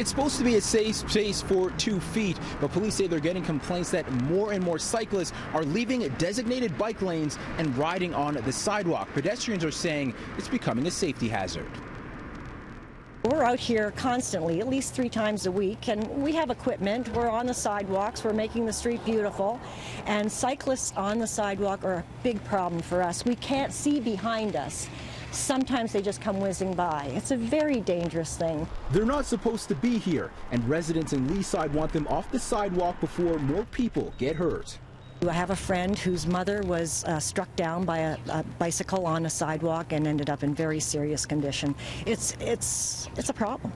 It's supposed to be a safe space for 2 feet, but police say they're getting complaints that more and more cyclists are leaving designated bike lanes and riding on the sidewalk. Pedestrians are saying it's becoming a safety hazard. We're out here constantly, at least 3 times a week, and we have equipment. We're on the sidewalks. We're making the street beautiful, and cyclists on the sidewalk are a big problem for us. We can't see behind us. Sometimes they just come whizzing by. It's a very dangerous thing. They're not supposed to be here, and residents in Leaside want them off the sidewalk before more people get hurt. I have a friend whose mother was struck down by a bicycle on a sidewalk and ended up in very serious condition. It's a problem.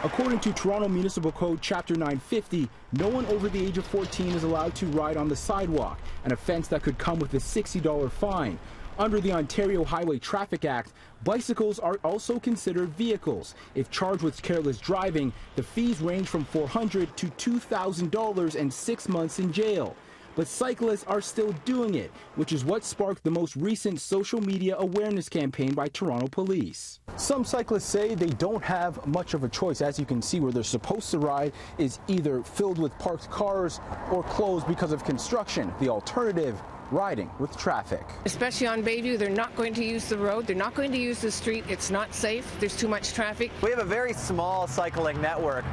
According to Toronto Municipal Code Chapter 950, no one over the age of 14 is allowed to ride on the sidewalk, an offense that could come with a $60 fine. Under the Ontario Highway Traffic Act, bicycles are also considered vehicles. If charged with careless driving, the fees range from $400 to $2,000 and 6 months in jail. But cyclists are still doing it, which is what sparked the most recent social media awareness campaign by Toronto police. Some cyclists say they don't have much of a choice. As you can see, where they're supposed to ride is either filled with parked cars or closed because of construction. The alternative, riding with traffic. Especially on Bayview, they're not going to use the road. They're not going to use the street. It's not safe. There's too much traffic. We have a very small cycling network.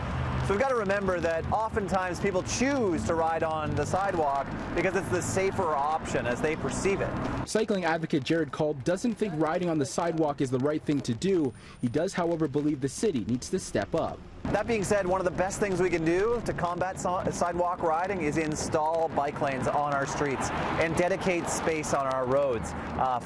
So we've got to remember that oftentimes people choose to ride on the sidewalk because it's the safer option as they perceive it. Cycling advocate Jared Culp doesn't think riding on the sidewalk is the right thing to do. He does, however, believe the city needs to step up. That being said, one of the best things we can do to combat sidewalk riding is install bike lanes on our streets and dedicate space on our roads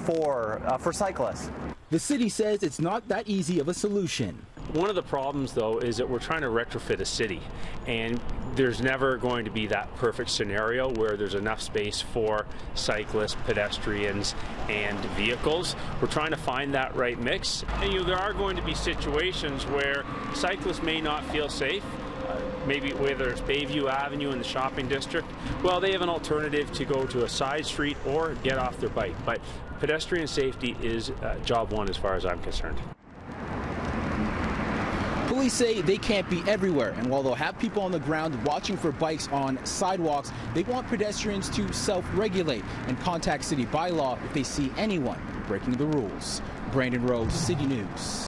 for cyclists. The city says it's not that easy of a solution. One of the problems, though, is that we're trying to retrofit a city, and there's never going to be that perfect scenario where there's enough space for cyclists, pedestrians, and vehicles. We're trying to find that right mix. And there are going to be situations where cyclists may not feel safe. Maybe whether it's Bayview Avenue in the shopping district, well, they have an alternative to go to a side street or get off their bike. But pedestrian safety is job one as far as I'm concerned. Police say they can't be everywhere, and while they'll have people on the ground watching for bikes on sidewalks, they want pedestrians to self-regulate and contact city bylaw if they see anyone breaking the rules. Brandon Rose, City News.